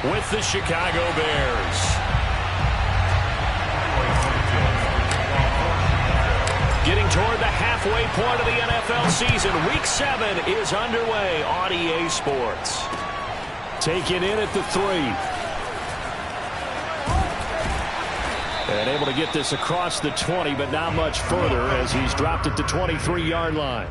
with the Chicago Bears. Getting toward the halfway point of the NFL season. Week 7 is underway on EA Sports. Taken in at the 3. And able to get this across the 20, but not much further as he's dropped at the 23-yard line.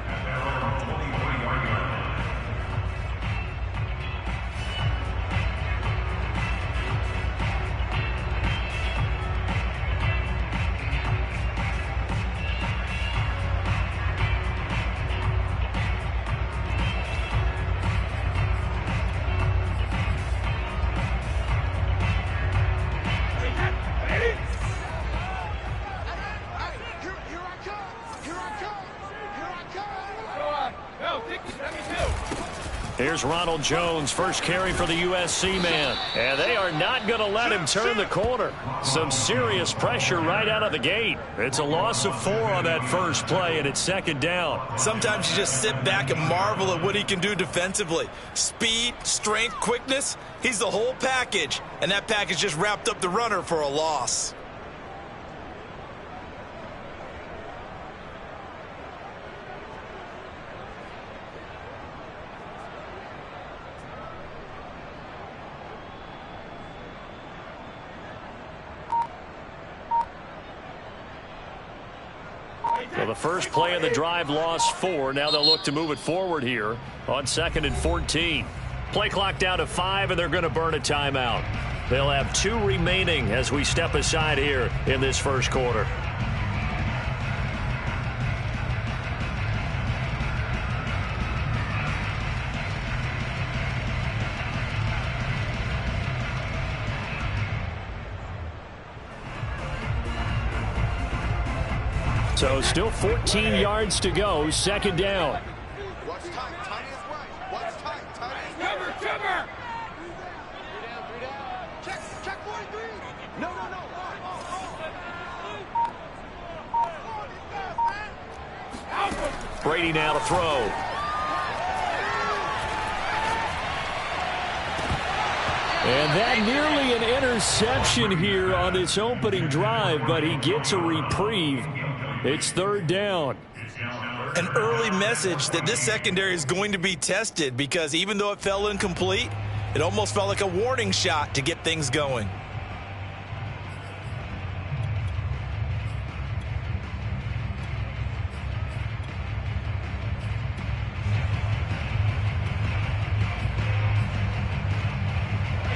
Here's Ronald Jones, first carry for the USC man. And they are not going to let him turn the corner. Some serious pressure right out of the gate. It's a loss of 4 on that first play, and it's second down. Sometimes you just sit back and marvel at what he can do defensively. Speed, strength, quickness, he's the whole package. And that package just wrapped up the runner for a loss. So the first play of the drive lost 4. Now they'll look to move it forward here on 2nd and 14. Play clock down to 5, and they're going to burn a timeout. They'll have 2 remaining as we step aside here in this first quarter. So still 14 yards to go, second down. Watch tight, Tony is right. Watch tight, Tony is right. Cover! 3 down. Check 43. No. Brady now to throw. And that nearly an interception here on this opening drive, but he gets a reprieve. It's third down. An early message that this secondary is going to be tested because even though it fell incomplete, it almost felt like a warning shot to get things going.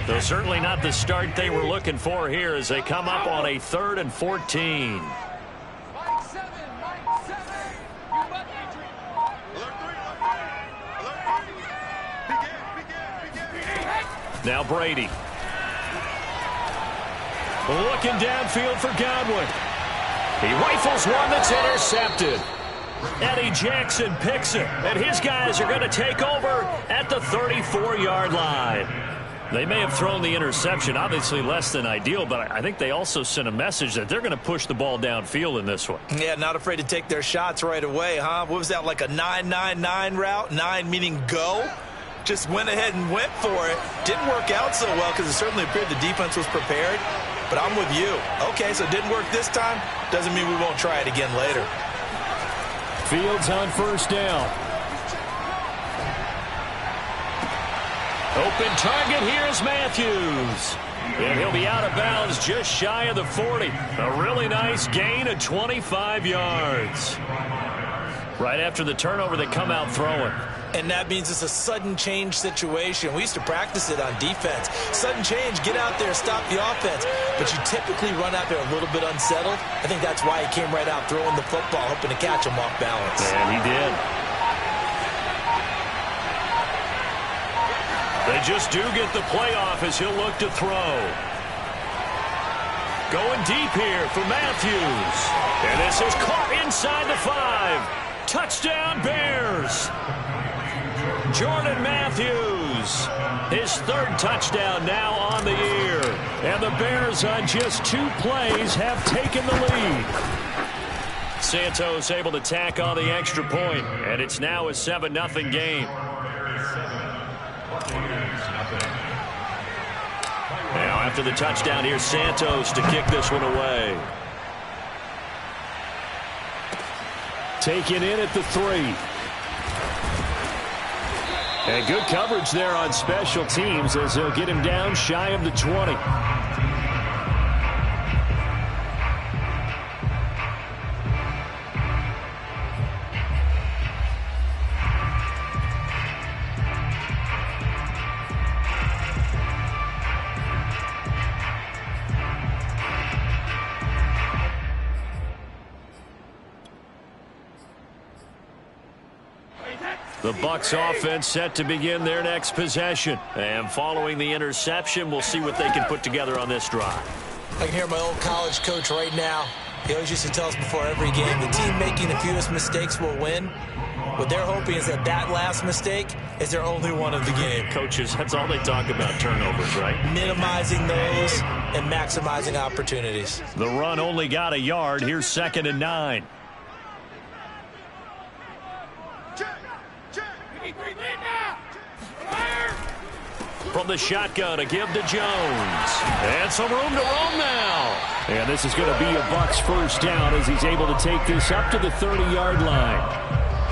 Though certainly not the start they were looking for here as they come up on a 3rd and 14. Now Brady. Looking downfield for Godwin. He rifles one that's intercepted. Eddie Jackson picks it, and his guys are going to take over at the 34-yard line. They may have thrown the interception, obviously less than ideal, but I think they also sent a message that they're going to push the ball downfield in this one. Yeah, not afraid to take their shots right away, huh? What was that, like a 9-9-9 route? 9 meaning go? Just went ahead and went for it. Didn't work out so well because it certainly appeared the defense was prepared. But I'm with you. Okay, so it didn't work this time. Doesn't mean we won't try it again later. Fields on first down. Open target, here's Matthews. And he'll be out of bounds just shy of the 40. A really nice gain of 25 yards. Right after the turnover, they come out throwing. And that means it's a sudden change situation. We used to practice it on defense. Sudden change, get out there, stop the offense. But you typically run out there a little bit unsettled. I think that's why he came right out throwing the football, hoping to catch him off balance. And he did. They just do get the playoff as he'll look to throw. Going deep here for Matthews. And this is caught inside the 5. Touchdown Bears. Jordan Matthews, his 3rd touchdown now on the year. And the Bears on just 2 plays have taken the lead. Santos able to tack on the extra point, and it's now a 7-0 game. After the touchdown, here's Santos to kick this one away. Taken in at the 3. And good coverage there on special teams as they'll get him down shy of the 20. The Bucs offense set to begin their next possession. And following the interception, we'll see what they can put together on this drive. I can hear my old college coach right now. He always used to tell us before every game, the team making the fewest mistakes will win. What they're hoping is that last mistake is their only one of the game. Coaches, that's all they talk about, turnovers, right? Minimizing those and maximizing opportunities. The run only got a yard. Here's 2nd and 9. From the shotgun, a give to Jones. And some room to roam now. And this is going to be a Bucs first down as he's able to take this up to the 30-yard line.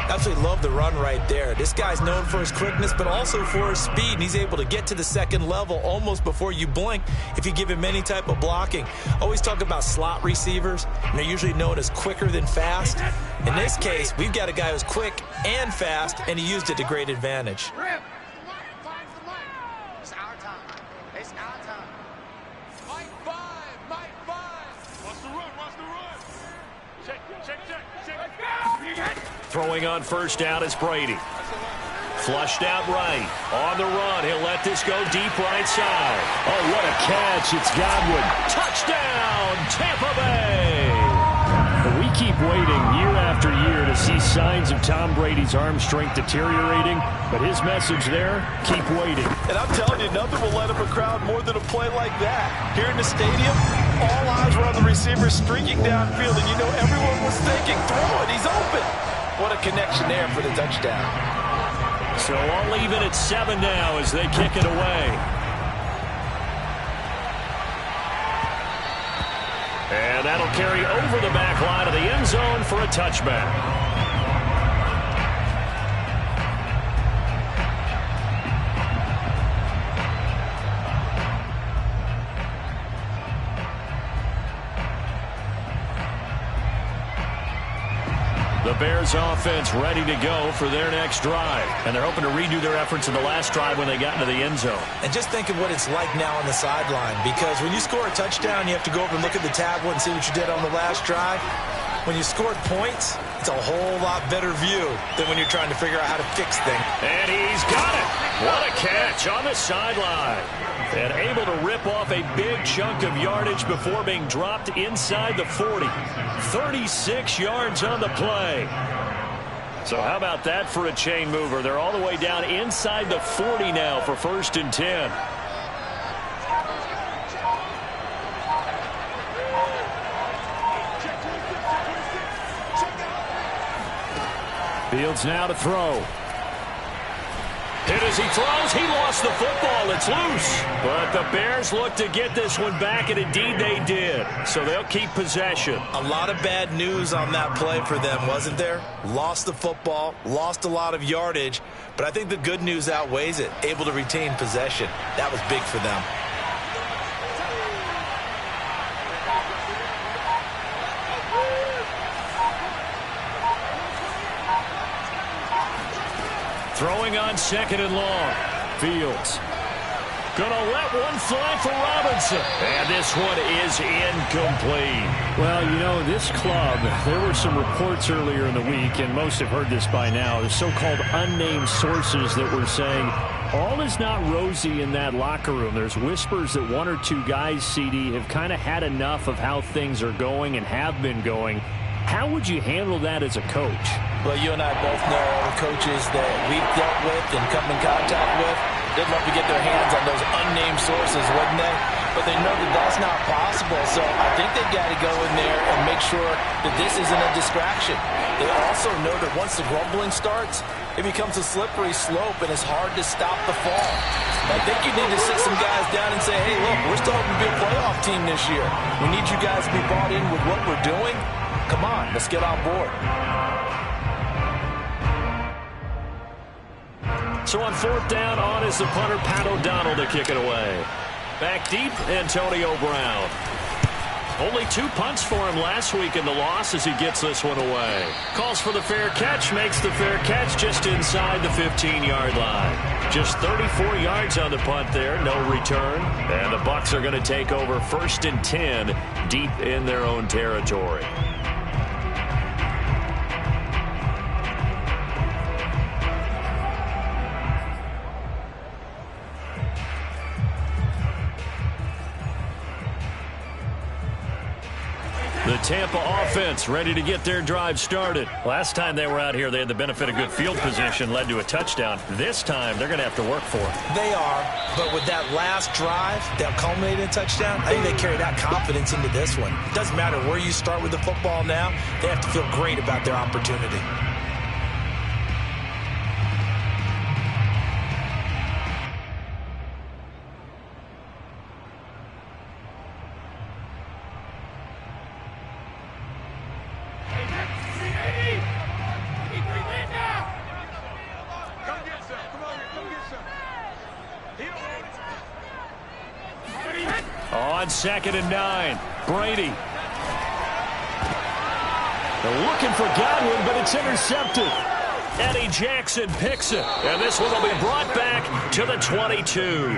Absolutely love the run right there. This guy's known for his quickness, but also for his speed, and he's able to get to the second level almost before you blink if you give him any type of blocking. Always talk about slot receivers, and they're usually known as quicker than fast. In this case, we've got a guy who's quick and fast, and he used it to great advantage. Throwing on first down is Brady. Flushed out right. On the run. He'll let this go deep right side. Oh, what a catch. It's Godwin. Touchdown, Tampa Bay. We keep waiting year after year to see signs of Tom Brady's arm strength deteriorating. But his message there, keep waiting. And I'm telling you, nothing will let up a crowd more than a play like that. Here in the stadium, all eyes were on the receiver streaking downfield, and you know everyone was thinking, throw it, he's open. What a connection there for the touchdown. So I'll leave it at 7 now as they kick it away. And that'll carry over the back line of the end zone for a touchback. The Bears offense ready to go for their next drive. And they're hoping to redo their efforts in the last drive when they got into the end zone. And just think of what it's like now on the sideline. Because when you score a touchdown, you have to go over and look at the tablet and see what you did on the last drive. When you scored points, it's a whole lot better view than when you're trying to figure out how to fix things. And he's got it. What a catch on the sideline. And able to rip off a big chunk of yardage before being dropped inside the 40. 36 yards on the play. So how about that for a chain mover? They're all the way down inside the 40 now for 1st and 10. Fields now to throw. Hit as he throws. He lost the football. It's loose. But the Bears look to get this one back, and indeed they did. So they'll keep possession. A lot of bad news on that play for them, wasn't there? Lost the football, lost a lot of yardage. But I think the good news outweighs it. Able to retain possession. That was big for them. Throwing on 2nd and long. Fields. Gonna let one fly for Robinson. And this one is incomplete. Well, you know, this club, there were some reports earlier in the week, and most have heard this by now, the so-called unnamed sources that were saying all is not rosy in that locker room. There's whispers that 1 or 2 guys, CD, have kind of had enough of how things are going and have been going. How would you handle that as a coach? Well, you and I both know all the coaches that we've dealt with and come in contact with. They'd love to get their hands on those unnamed sources, wouldn't they? but they know that that's not possible. So I think they've got to go in there and make sure that this isn't a distraction. They also know that once the grumbling starts, it becomes a slippery slope, and it's hard to stop the fall. I think you need to sit some guys down and say, hey, look, we're still hoping to be a playoff team this year. We need you guys to be bought in with what we're doing. Come on, let's get on board. So on 4th down, on is the punter, Pat O'Donnell, to kick it away. Back deep, Antonio Brown. Only 2 punts for him last week in the loss as he gets this one away. Calls for the fair catch, makes the fair catch just inside the 15-yard line. Just 34 yards on the punt there, no return. And the Bucs are going to take over 1st and 10 deep in their own territory. The Tampa offense ready to get their drive started. Last time they were out here, they had the benefit of good field position, led to a touchdown. This time, they're going to have to work for it. They are, but with that last drive that culminated in a touchdown, I think they carry that confidence into this one. It doesn't matter where you start with the football now. They have to feel great about their opportunity. On 2nd and 9, Brady. They're looking for Godwin, but it's intercepted. Eddie Jackson picks it, and this one will be brought back to the 22.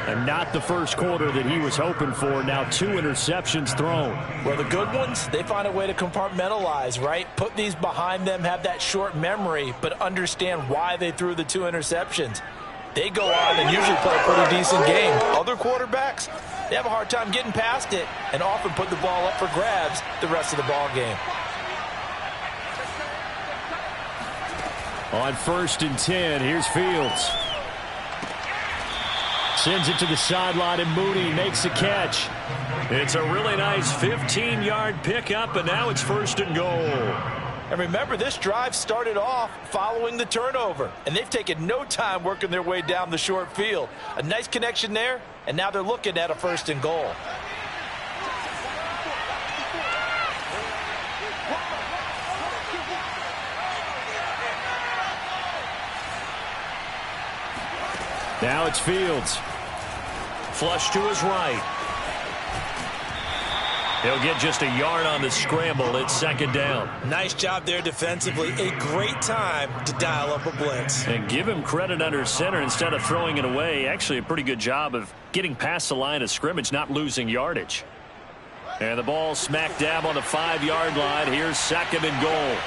And not the first quarter that he was hoping for. Now 2 interceptions thrown. Well, the good ones, they find a way to compartmentalize, right? Put these behind them, have that short memory, but understand why they threw the 2 interceptions. They go on and usually play a pretty decent game. Other quarterbacks, they have a hard time getting past it and often put the ball up for grabs the rest of the ball game. On 1st and 10, here's Fields. Sends it to the sideline, and Mooney makes the catch. It's a really nice 15-yard pickup, and now it's 1st and goal. And remember, this drive started off following the turnover, and they've taken no time working their way down the short field. A nice connection there, and now they're looking at a 1st and goal. Now it's Fields. Flush to his right. He'll get just a yard on the scramble. It's 2nd down. Nice job there defensively. A great time to dial up a blitz. And give him credit under center instead of throwing it away. Actually, a pretty good job of getting past the line of scrimmage, not losing yardage. And the ball smack dab on the 5-yard line. Here's 2nd and goal.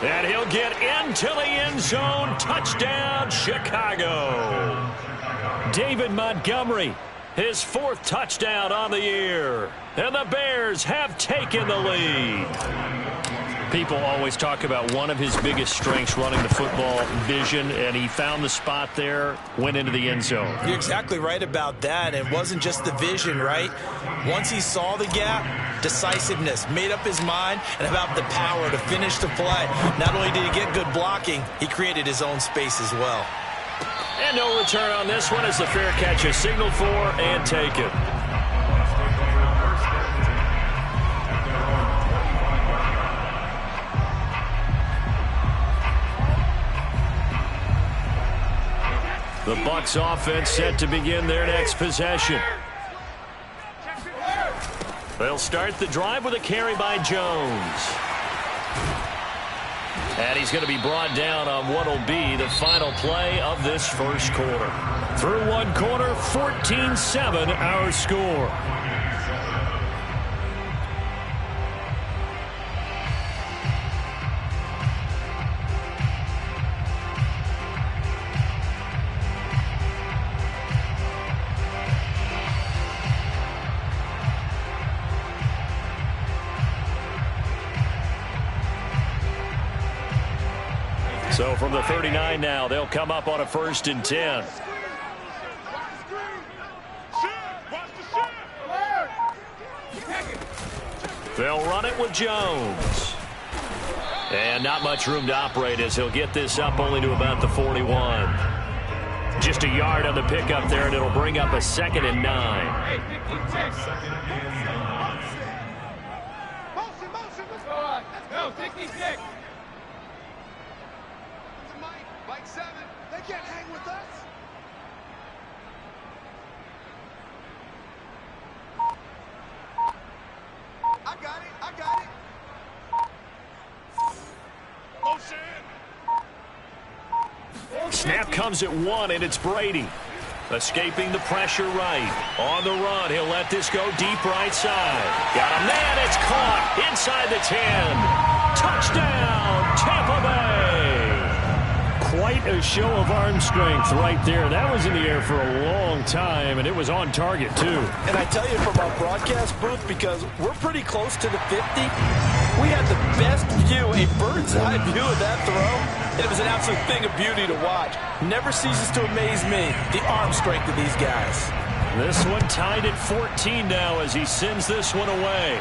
And he'll get into the end zone. Touchdown, Chicago. David Montgomery, his 4th touchdown on the year. And the Bears have taken the lead. People always talk about one of his biggest strengths running the football, vision, and he found the spot there, went into the end zone. You're exactly right about that. It wasn't just the vision, right? Once he saw the gap, decisiveness, made up his mind, and about the power to finish the play. Not only did he get good blocking, he created his own space as well. And no return on this one as the fair catch is signaled for and taken. The Bucs offense set to begin their next possession. They'll start the drive with a carry by Jones. And he's going to be brought down on what will be the final play of this first quarter. Through one quarter, 14-7 our score. So from the 39 now, they'll come up on a 1st and 10. They'll run it with Jones. And not much room to operate as he'll get this up only to about the 41. Just a yard on the pickup there, and it'll bring up a 2nd and 9. Motion, let's go. Go, 66. Mike 7. They can't hang with us. I got it. Motion. Snap comes at 1, and it's Brady. Escaping the pressure right. On the run, he'll let this go deep right side. Got a man, it's caught inside the 10. Touchdown, Tampa Bay. Quite a show of arm strength right there. That was in the air for a long time, and it was on target, too. And I tell you from our broadcast booth, because we're pretty close to the 50, we had the best view, a bird's-eye view of that throw. And it was an absolute thing of beauty to watch. Never ceases to amaze me, the arm strength of these guys. This one tied at 14 now as he sends this one away.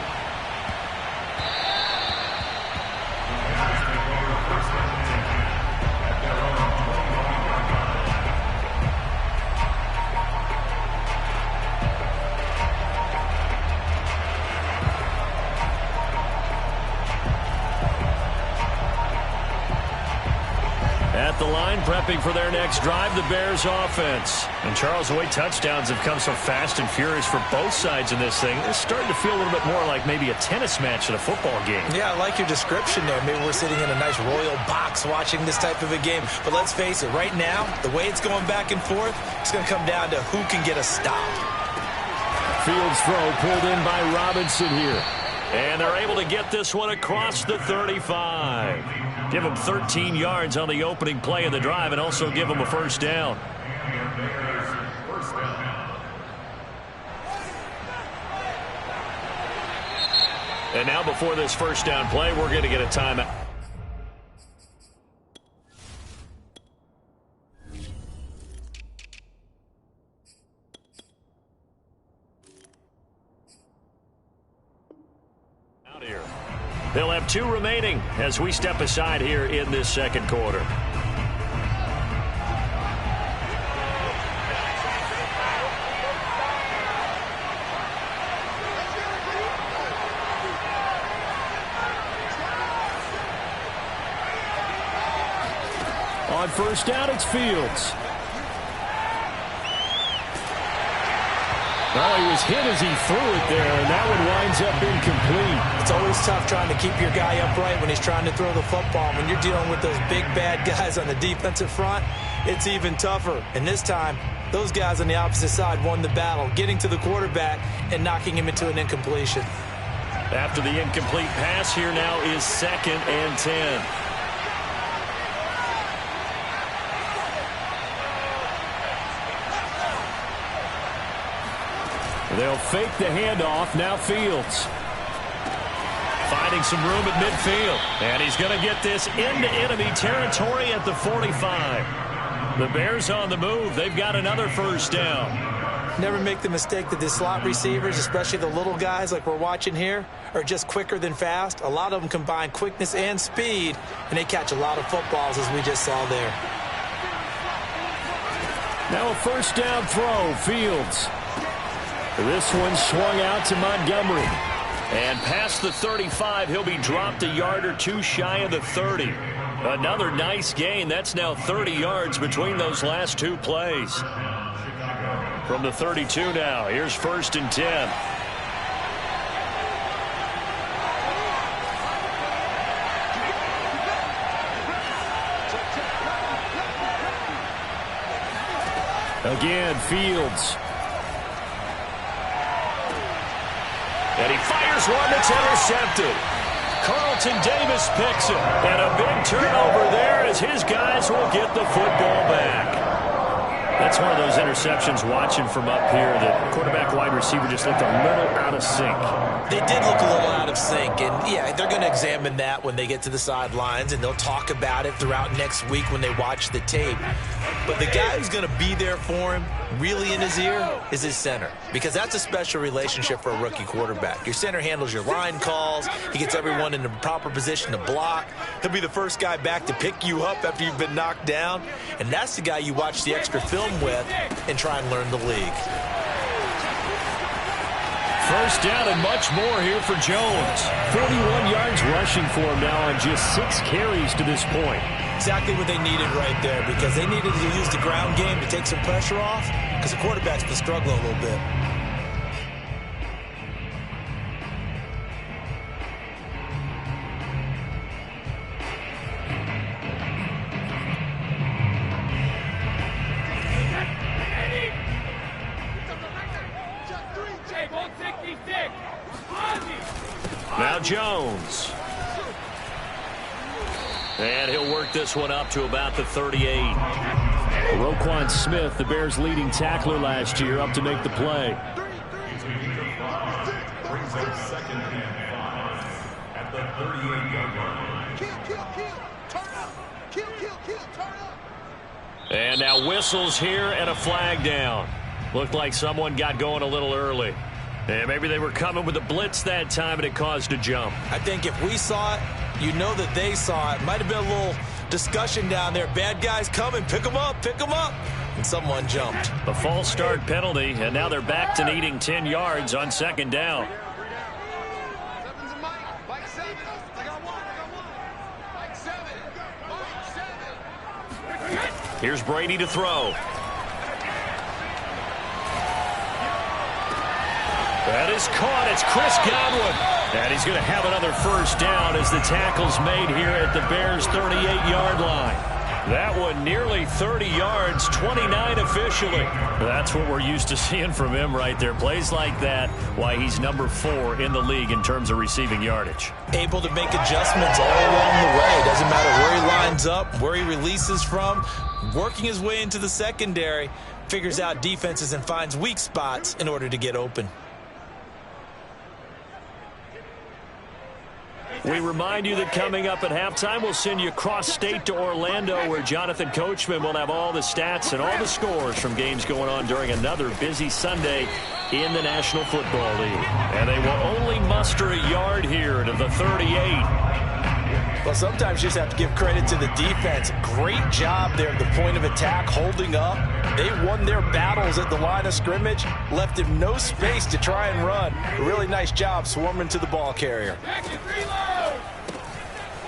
At the line, prepping for their next drive, the Bears offense. And Charles, the way touchdowns have come so fast and furious for both sides in this thing, it's starting to feel a little bit more like maybe a tennis match in a football game. Yeah, I like your description there. Maybe we're sitting in a nice royal box watching this type of a game. But let's face it, right now, the way it's going back and forth, it's going to come down to who can get a stop. Fields throw pulled in by Robinson here. And they're able to get this one across the 35. Give them 13 yards on the opening play of the drive and also give them a 1st down. And now before this 1st down play, we're going to get a timeout. They'll have 2 remaining as we step aside here in this 2nd quarter. On 1st down, it's Fields. Oh, he was hit as he threw it there, and that one winds up incomplete. It's always tough trying to keep your guy upright when he's trying to throw the football. When you're dealing with those big, bad guys on the defensive front, it's even tougher. And this time, those guys on the opposite side won the battle, getting to the quarterback and knocking him into an incompletion. After the incomplete pass, here now is 2nd and 10. They'll fake the handoff. Now Fields. Finding some room at midfield. And he's going to get this into enemy territory at the 45. The Bears on the move. They've got another 1st down. Never make the mistake that the slot receivers, especially the little guys like we're watching here, are just quicker than fast. A lot of them combine quickness and speed, and they catch a lot of footballs, as we just saw there. Now a 1st down throw. Fields. This one swung out to Montgomery. And past the 35, he'll be dropped a yard or 2 shy of the 30. Another nice gain. That's now 30 yards between those last 2 plays. From the 32 now, here's 1st and 10. Again, Fields. And he fires one that's intercepted. Carlton Davis picks it. And a big turnover there as his guys will get the football back. That's one of those interceptions watching from up here that quarterback wide receiver just looked a little out of sync. They did look a little out of sync, and yeah, they're going to examine that when they get to the sidelines, and they'll talk about it throughout next week when they watch the tape. But the guy who's going to be there for him, really in his ear, is his center, because that's a special relationship for a rookie quarterback. Your center handles your line calls. He gets everyone in the proper position to block. He'll be the first guy back to pick you up after you've been knocked down, and that's the guy you watch the extra film with and try and learn the league. First down and much more here for Jones. 41 yards rushing for him now on just 6 carries to this point. Exactly what they needed right there, because they needed to use the ground game to take some pressure off, because the quarterback's been struggling a little bit. Now Jones. And he'll work this one up to about the 38. Roquan Smith, the Bears' leading tackler last year, up to make the play. And now whistles here and a flag down. Looked like someone got going a little early. And maybe they were coming with a blitz that time and it caused a jump. I think if we saw it, you know that they saw it. Might have been a little discussion down there. Bad guys coming, pick them up, pick them up. And someone jumped. A false start penalty, and now they're back to needing 10 yards on second down. Here's Brady to throw. That is caught. It's Chris Godwin. And he's going to have another first down as the tackle's made here at the Bears' 38-yard line. That one nearly 30 yards, 29 officially. That's what we're used to seeing from him right there. Plays like that, why he's number 4 in the league in terms of receiving yardage. Able to make adjustments all along the way. Doesn't matter where he lines up, where he releases from. Working his way into the secondary, figures out defenses and finds weak spots in order to get open. We remind you that coming up at halftime, we'll send you cross-state to Orlando, where Jonathan Coachman will have all the stats and all the scores from games going on during another busy Sunday in the National Football League. And they will only muster a yard here to the 38. Well, sometimes you just have to give credit to the defense. Great job there at the point of attack, holding up. They won their battles at the line of scrimmage, left him no space to try and run. A really nice job swarming to the ball carrier.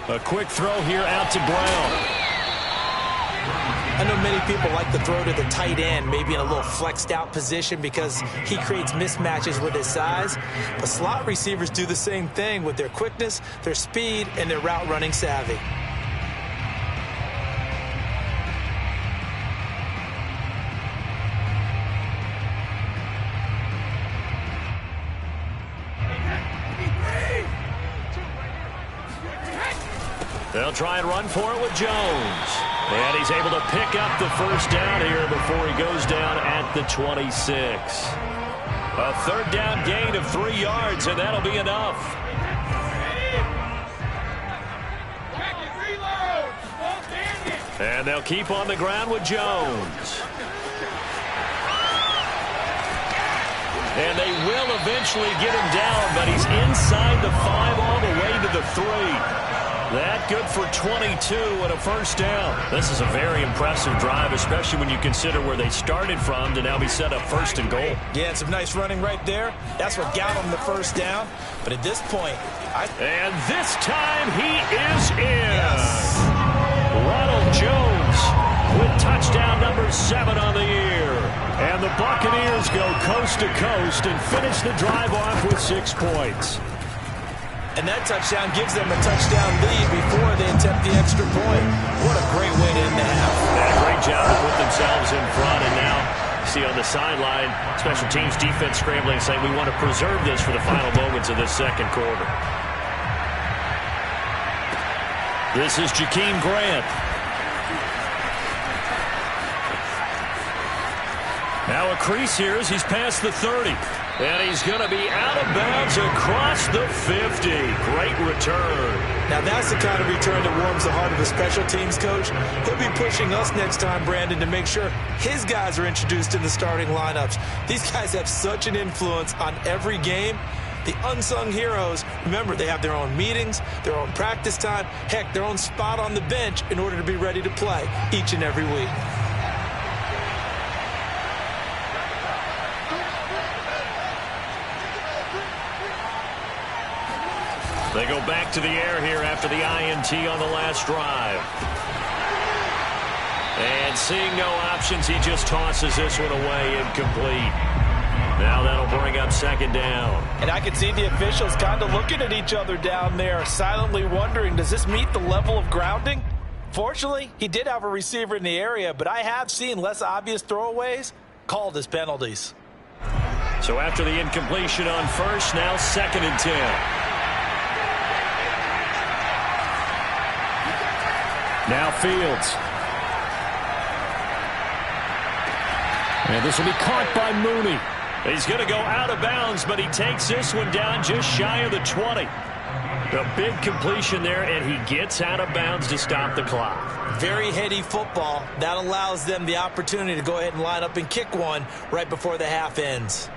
A quick throw here out to Brown. I know many people like to throw to the tight end, maybe in a little flexed out position because he creates mismatches with his size. But slot receivers do the same thing with their quickness, their speed, and their route running savvy. They'll try and run for it with Jones. And he's able to pick up the first down here before he goes down at the 26. A third down gain of 3 yards, and that'll be enough. And they'll keep on the ground with Jones. And they will eventually get him down, but he's inside the 5 all the way to the 3. That good for 22 and a first down. This is a very impressive drive, especially when you consider where they started from to now be set up first and goal. Yeah, some nice running right there. That's what got him the first down. But at this point, and this time he is in. Yes. Ronald Jones with touchdown number 7 on the year. And the Buccaneers go coast to coast and finish the drive off with 6 points. And that touchdown gives them a touchdown lead before they attempt the extra point. What a great way to end the half. And a great job to put themselves in front. And now, see on the sideline, special teams defense scrambling, saying we want to preserve this for the final moments of this second quarter. This is Jakeem Grant. Now a crease here as he's past the 30. And he's going to be out of bounds across the 50. Great return. Now that's the kind of return that warms the heart of a special teams coach. He'll be pushing us next time, Brandon, to make sure his guys are introduced in the starting lineups. These guys have such an influence on every game. The unsung heroes, remember, they have their own meetings, their own practice time, heck, their own spot on the bench in order to be ready to play each and every week. They go back to the air here after the INT on the last drive. And seeing no options, he just tosses this one away, incomplete. Now that'll bring up second down. And I can see the officials kind of looking at each other down there, silently wondering, does this meet the level of grounding? Fortunately, he did have a receiver in the area, but I have seen less obvious throwaways called as penalties. So after the incompletion on first, now 2nd and 10. Now Fields. And this will be caught by Mooney. He's going to go out of bounds, but he takes this one down just shy of the 20. A big completion there, and he gets out of bounds to stop the clock. Very heady football. That allows them the opportunity to go ahead and line up and kick one right before the half ends.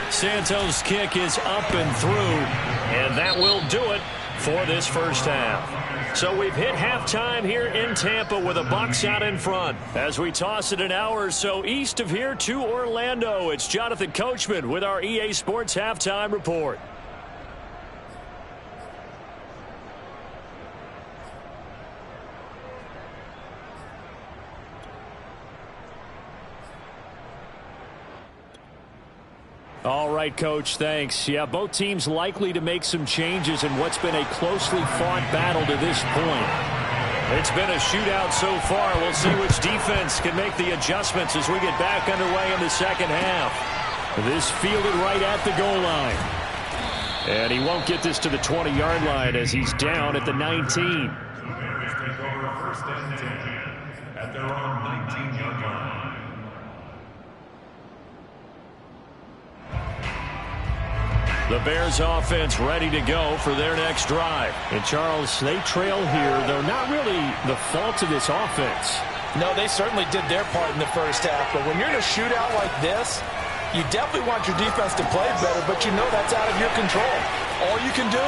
Santos' kick is up and through, and that will do it for this first half. So we've hit halftime here in Tampa with the Bucs out in front. As we toss it an hour or so east of here to Orlando, it's Jonathan Coachman with our EA Sports Halftime Report. All right, Coach, thanks. Yeah, both teams likely to make some changes in what's been a closely fought battle to this point. It's been a shootout so far. We'll see which defense can make the adjustments as we get back underway in the second half. This fielded right at the goal line. And he won't get this to the 20-yard line as he's down at the 19. Bears take over 1st and 10 at their own 19-yard line. The Bears offense ready to go for their next drive. And Charles, they trail here, though not really the fault of this offense. No, they certainly did their part in the first half, but when you're in a shootout like this, you definitely want your defense to play better, but you know that's out of your control. All you can do,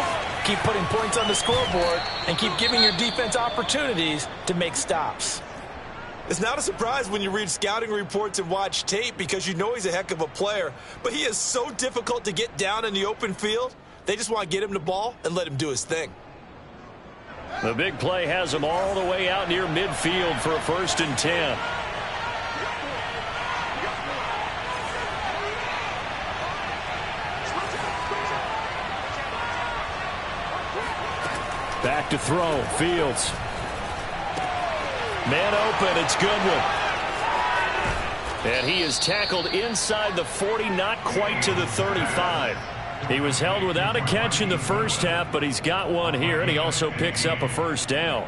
keep putting points on the scoreboard and keep giving your defense opportunities to make stops. It's not a surprise when you read scouting reports and watch tape because you know he's a heck of a player, but he is so difficult to get down in the open field. They just want to get him the ball and let him do his thing. The big play has him all the way out near midfield for a 1st and 10. Back to throw, Fields. Man open, it's Goodwin. And he is tackled inside the 40, not quite to the 35. He was held without a catch in the first half, but he's got one here, and he also picks up a 1st down.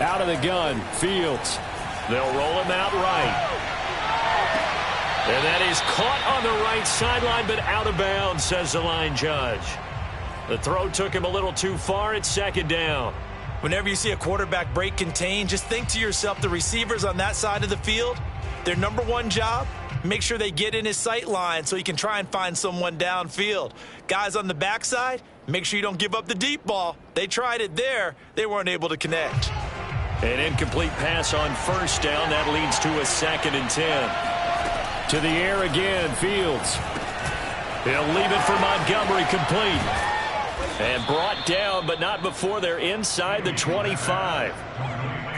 Out of the gun, Fields. They'll roll him out right. And that is caught on the right sideline, but out of bounds, says the line judge. The throw took him a little too far. It's 2nd down. Whenever you see a quarterback break contain, just think to yourself, the receivers on that side of the field, their number one job, make sure they get in his sight line so he can try and find someone downfield. Guys on the backside, make sure you don't give up the deep ball. They tried it there. They weren't able to connect. An incomplete pass on 1st down. That leads to a 2nd and 10. To the air again, Fields. He'll leave it for Montgomery, complete. And brought down, but not before they're inside the 25.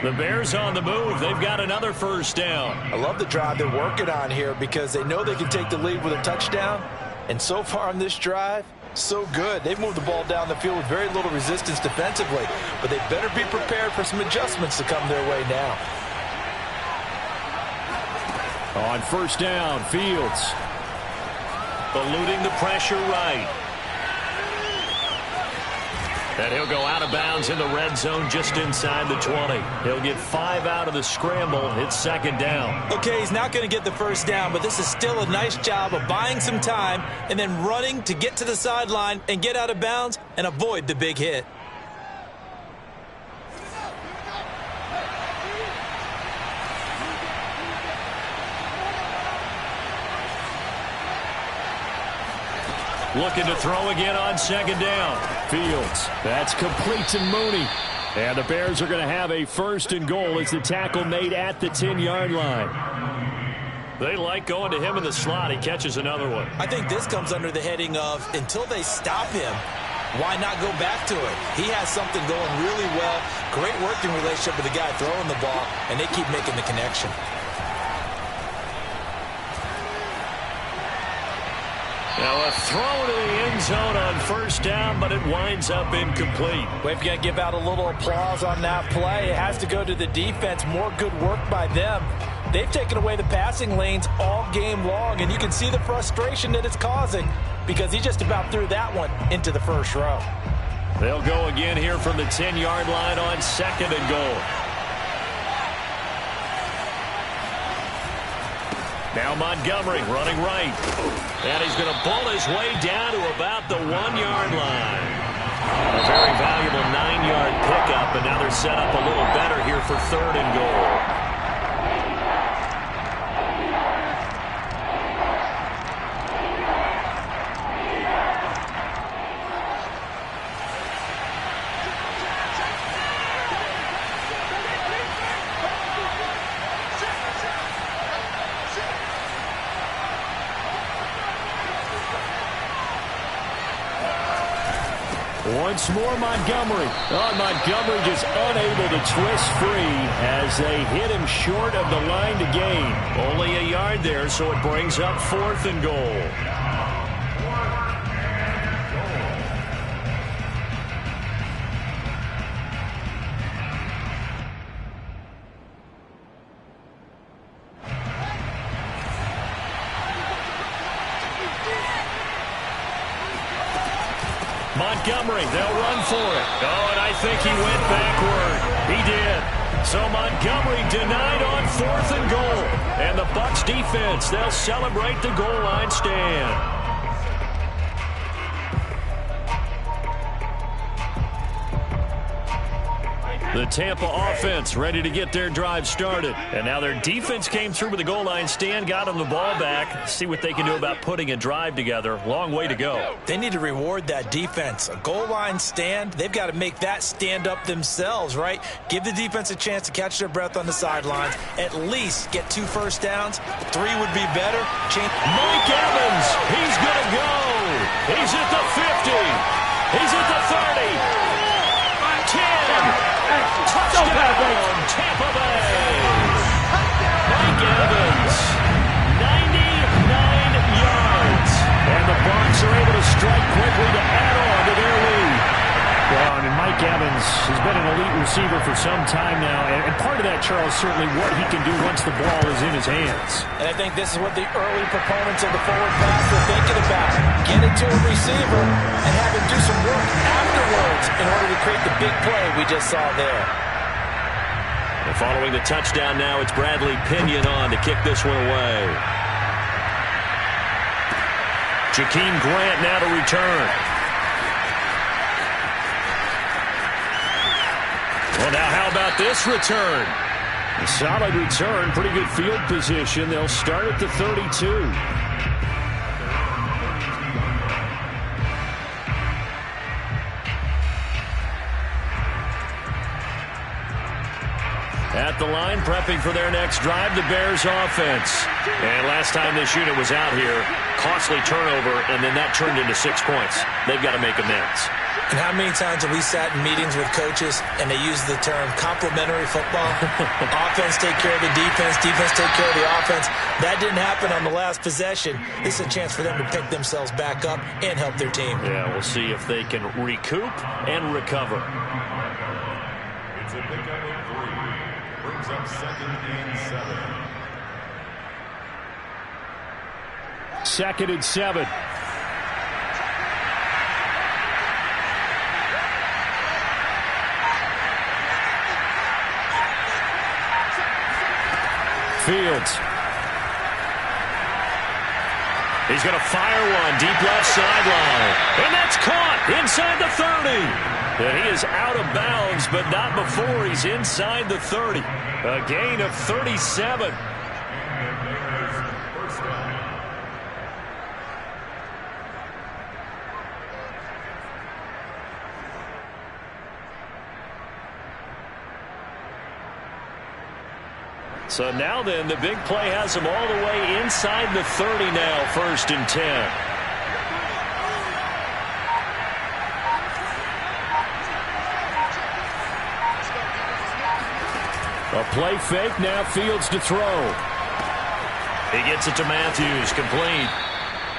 The Bears on the move. They've got another first down. I love the drive they're working on here because they know they can take the lead with a touchdown. And so far on this drive, so good. They've moved the ball down the field with very little resistance defensively. But they better be prepared for some adjustments to come their way now. On first down, Fields. Eluding the pressure right. And he'll go out of bounds in the red zone just inside the 20. He'll get 5 out of the scramble. It's second down. Okay, he's not going to get the first down, but this is still a nice job of buying some time and then running to get to the sideline and get out of bounds and avoid the big hit. Looking to throw again on second down. Fields. That's complete to Mooney. And the Bears are going to have a first and goal as the tackle made at the 10-yard line. They like going to him in the slot. He catches another one. I think this comes under the heading of until they stop him, why not go back to it? He has something going really well. Great working relationship with the guy throwing the ball, and they keep making the connection. Now a throw to the end zone on first down, but it winds up incomplete. We've got to give out a little applause on that play. It has to go to the defense. More good work by them. They've taken away the passing lanes all game long, and you can see the frustration that it's causing because he just about threw that one into the first row. They'll go again here from the 10-yard line on second and goal. Now Montgomery running right. And he's going to pull his way down to about the 1-yard line. A very valuable 9-yard pickup, and now they're set up a little better here for third and goal. Once more, Montgomery. Oh, Montgomery just unable to twist free as they hit him short of the line to gain. Only a yard there, so it brings up fourth and goal. Montgomery, they'll run for it. Oh, and I think he went backward. He did. So Montgomery denied on fourth and goal. And the Bucs defense, they'll celebrate the goal line stand. The Tampa offense ready to get their drive started. And now their defense came through with the goal line stand, got them the ball back. See what they can do about putting a drive together. Long way to go. They need to reward that defense. A goal line stand, they've got to make that stand up themselves, right? Give the defense a chance to catch their breath on the sidelines. At least get 2 first downs. 3 would be better. Mike Evans, he's going to go. He's at the 50. He's at the 30. 10. Touchdown, Tampa Bay. Mike Evans, 99 yards. And the Bucs are able to strike quickly to add on to their lead. Well, I mean, Mike Evans has been an elite receiver for some time now. And part of that, Charles, certainly what he can do once the ball is in his hands. And I think this is what the early proponents of the forward pass were thinking about. Get it to a receiver and have him do some work afterwards in order to create the big play we just saw there. And following the touchdown now, it's Bradley Pinion on to kick this one away. Jakeem Grant now to return. Well, now how about this return? A solid return, pretty good field position. They'll start at the 32. At the line, prepping for their next drive, the Bears offense. And last time this unit was out here, costly turnover, and then that turned into 6 points. They've got to make amends. And how many times have we sat in meetings with coaches and they use the term complementary football? Offense take care of the defense, defense take care of the offense. That didn't happen on the last possession. This is a chance for them to pick themselves back up and help their team. Yeah, we'll see if they can recoup and recover. It's a pickup of 3. Brings up 2nd and 7. 2nd and 7. Fields. He's going to fire one deep left sideline. And that's caught inside the 30. And he is out of bounds, but not before he's inside the 30. A gain of 37. So now then, the big play has him all the way inside the 30 now, 1st and 10. A play fake, now Fields to throw. He gets it to Matthews, complete.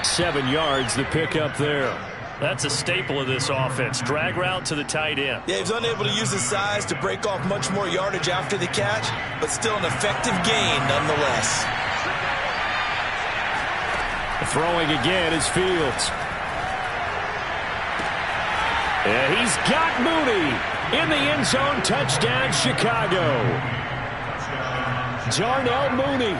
7 yards, the pickup there. That's a staple of this offense. Drag route to the tight end. Yeah, he's unable to use his size to break off much more yardage after the catch, but still an effective gain nonetheless. Throwing again is Fields. And he's got Mooney in the end zone. Touchdown, Chicago. Darnell Mooney.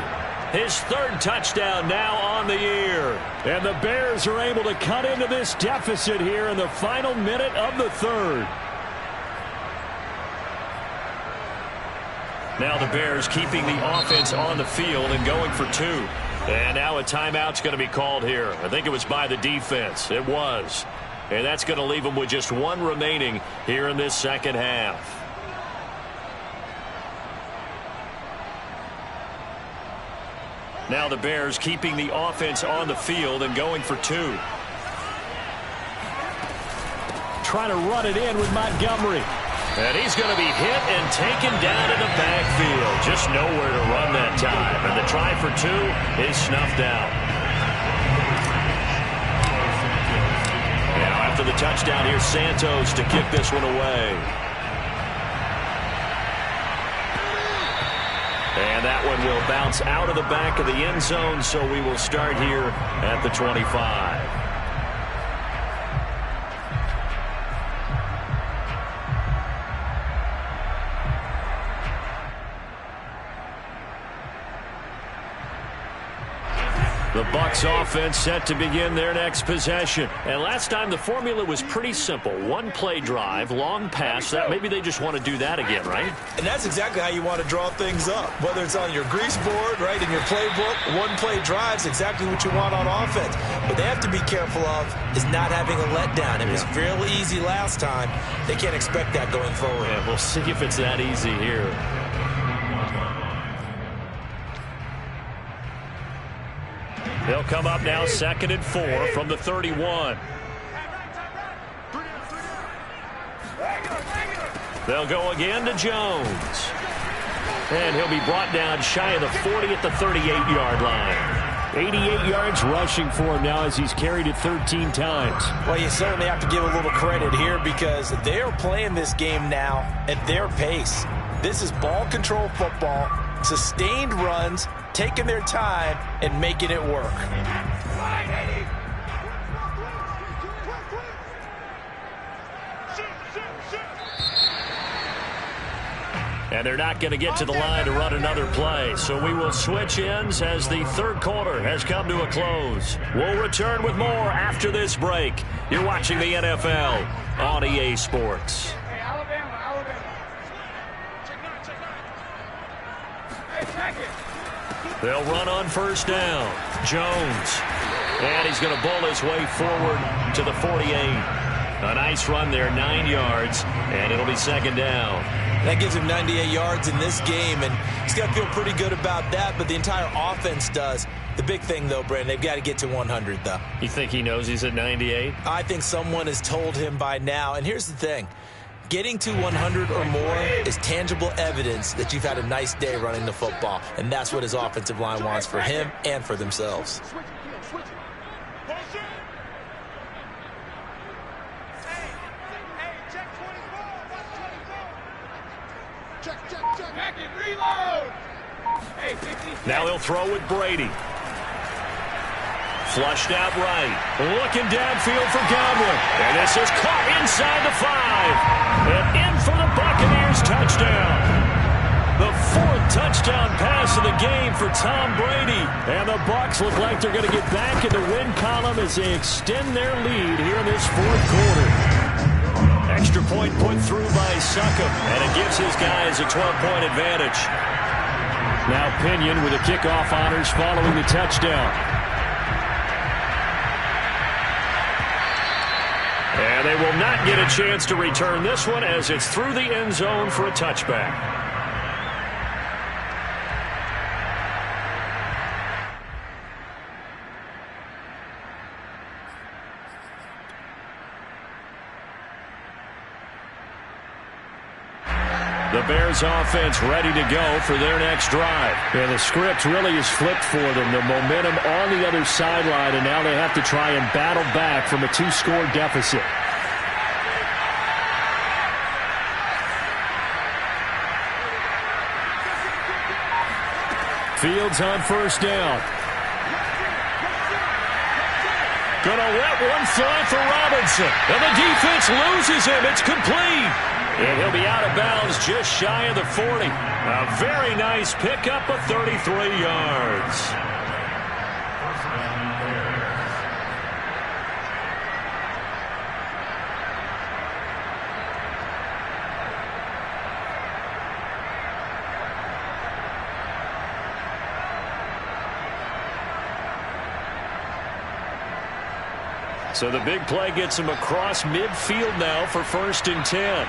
His 3rd touchdown now on the year. And the Bears are able to cut into this deficit here in the final minute of the 3rd. Now the Bears keeping the offense on the field and going for 2. And now a timeout's going to be called here. I think it was by the defense. It was. And that's going to leave them with just 1 remaining here in this 2nd half. Now the Bears keeping the offense on the field and going for 2. Trying to run it in with Montgomery. And he's going to be hit and taken down in the backfield. Just nowhere to run that time. And the try for 2 is snuffed out. Now after the touchdown, here's Santos to kick this one away. And that one will bounce out of the back of the end zone, so we will start here at the 25. The Bucs offense set to begin their next possession. And last time the formula was pretty simple. 1-play drive, long pass. That maybe they just want to do that again, right? And that's exactly how you want to draw things up. Whether it's on your grease board, right, in your playbook, 1-play drive's exactly what you want on offense. What they have to be careful of is not having a letdown. It was real easy last time. They can't expect that going forward. Yeah, we'll see if it's that easy here. They'll come up now 2nd and 4 from the 31. They'll go again to Jones. And he'll be brought down shy of the 40 at the 38-yard line. 88 yards rushing for him now as he's carried it 13 times. Well, you certainly have to give a little credit here because they are playing this game now at their pace. This is ball control football, sustained runs, taking their time and making it work. And they're not going to get to the line to run another play. So we will switch ends as the 3rd quarter has come to a close. We'll return with more after this break. You're watching the NFL on EA Sports. They'll run on 1st down. Jones. And he's going to bull his way forward to the 48. A nice run there, 9 yards, and it'll be 2nd down. That gives him 98 yards in this game, and he's got to feel pretty good about that, but the entire offense does. The big thing, though, Brandon, they've got to get to 100, though. You think he knows he's at 98? I think someone has told him by now. And here's the thing. Getting to 100 or more is tangible evidence that you've had a nice day running the football, and that's what his offensive line wants for him and for themselves. Now he'll throw with Brady. Flushed out right. Looking downfield for Godwin. And this is caught inside the 5. And in for the Buccaneers touchdown. The 4th touchdown pass of the game for Tom Brady. And the Bucs look like they're going to get back in the win column as they extend their lead here in this 4th quarter. Extra point put through by Succop. And it gives his guys a 12-point advantage. Now Pinion with the kickoff honors following the touchdown. And they will not get a chance to return this one as it's through the end zone for a touchback. The Bears offense ready to go for their next drive. Yeah, the script really is flipped for them. The momentum on the other sideline, and now they have to try and battle back from a 2-score deficit. Fields on first down. Gonna let one fly for Robinson. And the defense loses him. It's complete. And he'll be out of bounds just shy of the 40. A very nice pickup of 33 yards. So the big play gets him across midfield now for 1st and 10.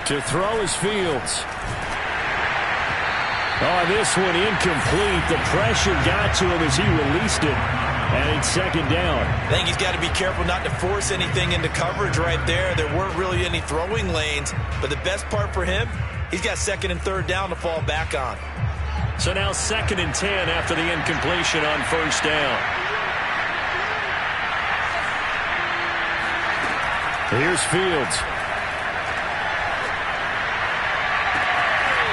To throw is Fields. Oh, this one incomplete. The pressure got to him as he released it. And it's 2nd down. I think he's got to be careful not to force anything into coverage right there. There weren't really any throwing lanes. But the best part for him, he's got 2nd and 3rd down to fall back on. So now 2nd and 10 after the incompletion on 1st down. Here's Fields.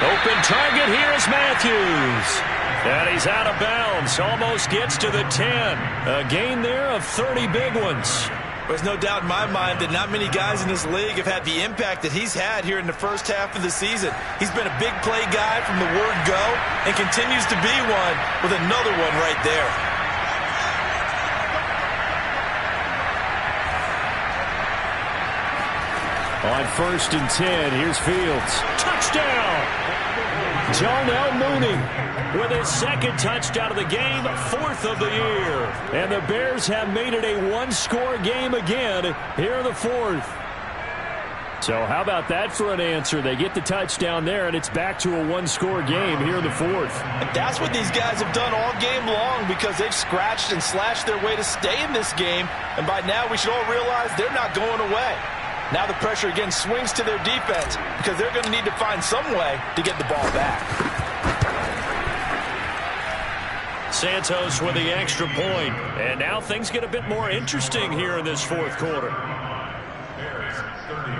Open target, here's Matthews. And he's out of bounds, almost gets to the 10. A gain there of 30 big ones. There's no doubt in my mind that not many guys in this league have had the impact that he's had here in the first half of the season. He's been a big play guy from the word go and continues to be one with another one right there. On 1st and 10, here's Fields. Touchdown! Darnell Mooney with his 2nd touchdown of the game, 4th of the year. And the Bears have made it a 1-score game again here in the 4th. So how about that for an answer? They get the touchdown there, and it's back to a 1-score game here in the 4th. And that's what these guys have done all game long because they've scratched and slashed their way to stay in this game. And by now we should all realize they're not going away. Now the pressure again swings to their defense because they're going to need to find some way to get the ball back. Santos with the extra point. And now things get a bit more interesting here in this 4th quarter. Bears 30.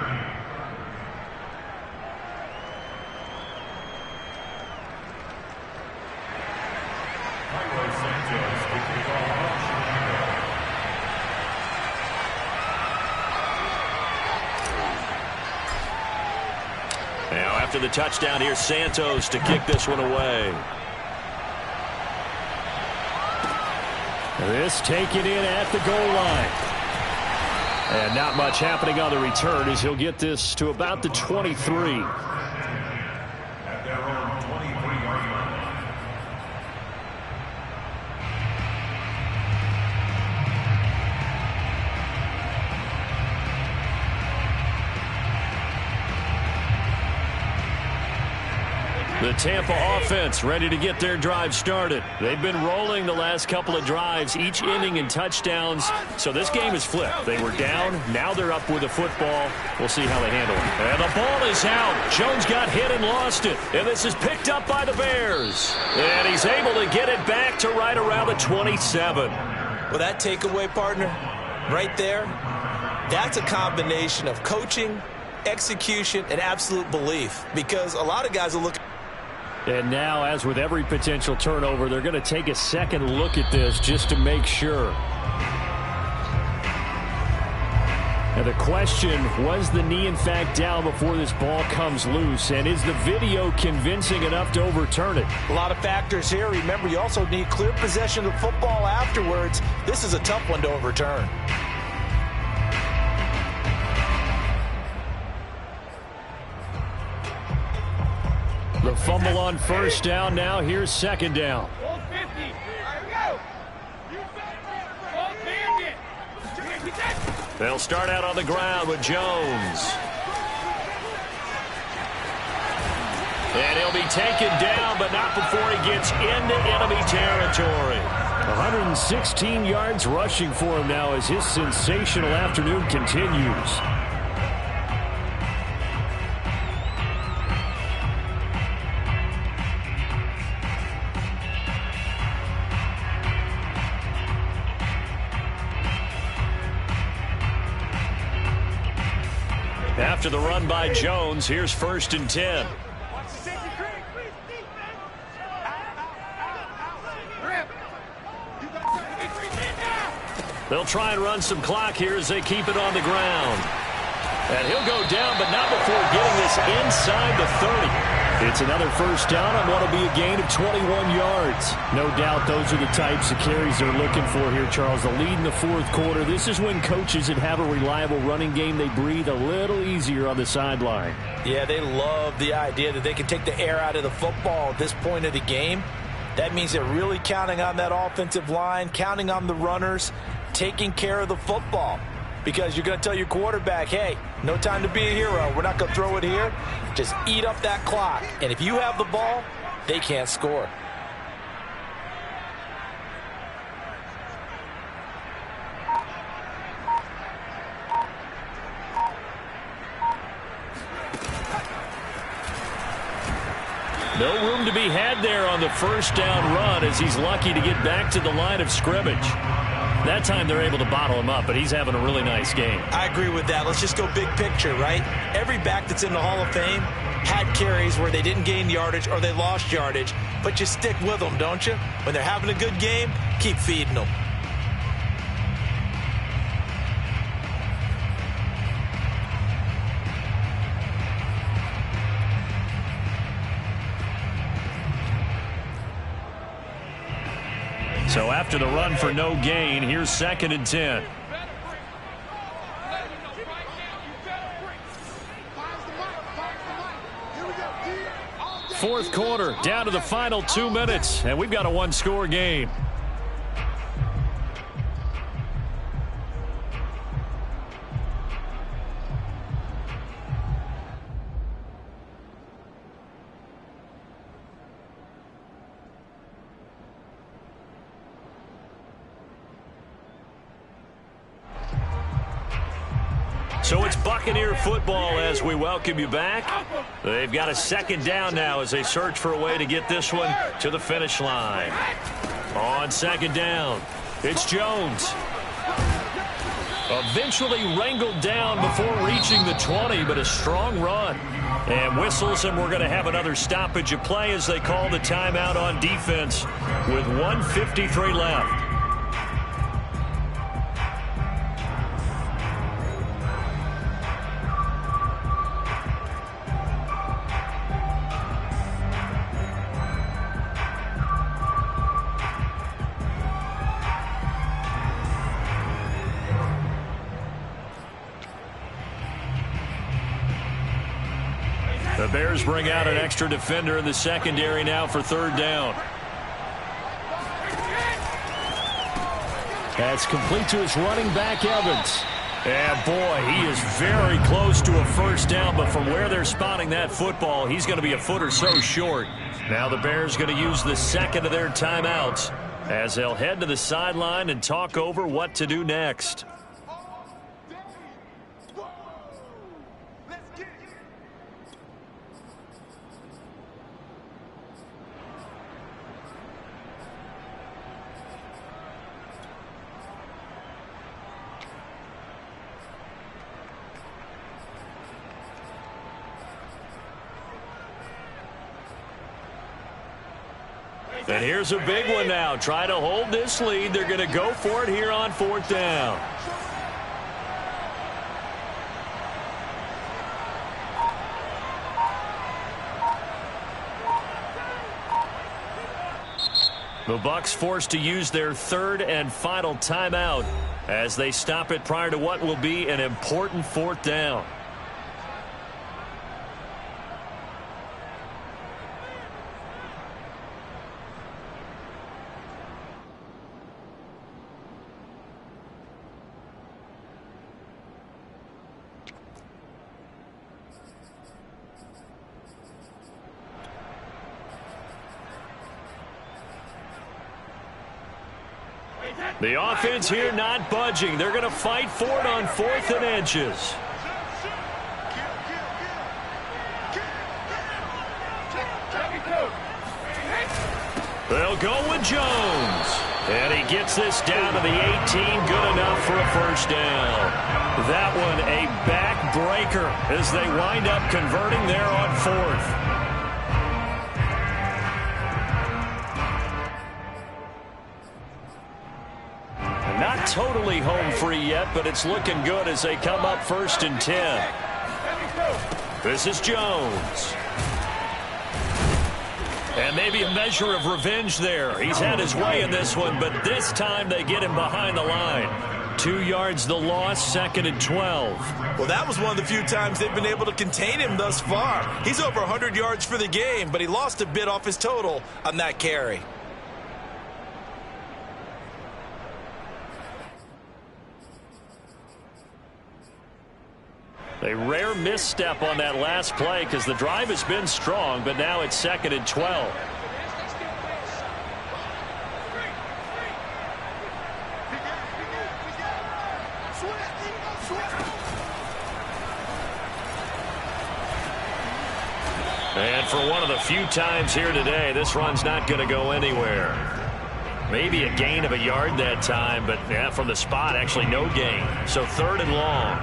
Now after the touchdown, here's Santos to kick this one away. This taken in at the goal line. And not much happening on the return as he'll get this to about the 23. At their own 23-yard line. 2 The Tampa offense ready to get their drive started. They've been rolling the last couple of drives, each inning in touchdowns. So this game is flipped. They were down. Now they're up with the football. We'll see how they handle it. And the ball is out. Jones got hit and lost it. And this is picked up by the Bears. And he's able to get it back to right around the 27. Well, that takeaway, partner, right there, that's a combination of coaching, execution, and absolute belief. Because a lot of guys are looking. And now, as with every potential turnover, they're going to take a second look at this just to make sure. Now the question, was the knee in fact down before this ball comes loose? And is the video convincing enough to overturn it? A lot of factors here. Remember, you also need clear possession of the football afterwards. This is a tough one to overturn. The fumble on first down. Now here's second down. They'll start out on the ground with Jones. And he'll be taken down, but not before he gets into enemy territory. 116 yards rushing for him now as his sensational afternoon continues. After the run by Jones, here's 1st and 10. They'll try and run some clock here as they keep it on the ground. And he'll go down, but not before getting this inside the 30. It's another first down on what will be a gain of 21 yards. No doubt those are the types of carries they're looking for here, Charles. The lead in the fourth quarter. This is when coaches that have a reliable running game, they breathe a little easier on the sideline. Yeah, they love the idea that they can take the air out of the football at this point of the game. That means they're really counting on that offensive line, counting on the runners, taking care of the football. Because you're going to tell your quarterback, hey, no time to be a hero. We're not going to throw it here. Just eat up that clock. And if you have the ball, they can't score. No room to be had there on the first down run as he's lucky to get back to the line of scrimmage. That time they're able to bottle him up, but he's having a really nice game. I agree with that. Let's just go big picture, right? Every back that's in the Hall of Fame had carries where they didn't gain yardage or they lost yardage, but you stick with them, don't you? When they're having a good game, keep feeding them. So after the run for no gain, here's 2nd and 10. Fourth quarter, down to the final 2 minutes, and we've got a one-score game. So it's Buccaneer football as we welcome you back. They've got a second down now as they search for a way to get this one to the finish line. On second down, it's Jones. Eventually wrangled down before reaching the 20, but a strong run. And whistles, and we're going to have another stoppage of play as they call the timeout on defense with 1:53 left. The Bears bring out an extra defender in the secondary now for third down. That's complete to his running back, Evans. And boy, he is very close to a first down, but from where they're spotting that football, he's going to be a foot or so short. Now the Bears going to use the second of their timeouts as they'll head to the sideline and talk over what to do next. And here's a big one now. Try to hold this lead. They're going to go for it here on fourth down. The Bucs forced to use their third and final timeout as they stop it prior to what will be an important fourth down. The offense here not budging. They're going to fight for it on 4th and inches. They'll go with Jones. And he gets this down to the 18. Good enough for a first down. That one a backbreaker as they wind up converting there on 4th. Not totally home free yet, but it's looking good as they come up 1st and 10. This is Jones. And maybe a measure of revenge there. He's had his way in this one, but this time they get him behind the line. 2 yards the loss, 2nd and 12. Well, that was one of the few times they've been able to contain him thus far. He's over 100 yards for the game, but he lost a bit off his total on that carry. A rare misstep on that last play because the drive has been strong, but now it's 2nd and 12. And for one of the few times here today, this run's not going to go anywhere. Maybe a gain of a yard that time, but yeah, from the spot, actually no gain. So 3rd and long.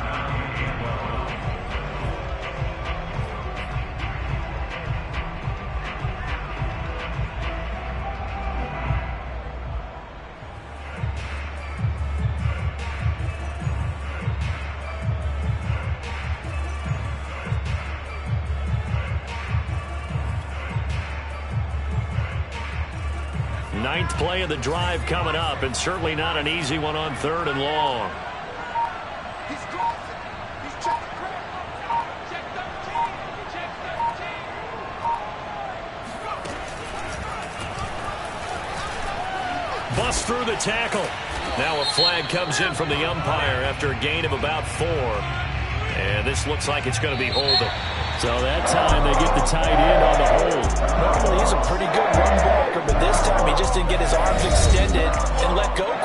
Ninth play of the drive coming up, and certainly not an easy one on 3rd and long. He's crossing. He's checking crack. Check 13. Check 13. Bust through the tackle. Now a flag comes in from the umpire after a gain of about 4. And this looks like it's going to be holding. So that time they get the tight end on the hold.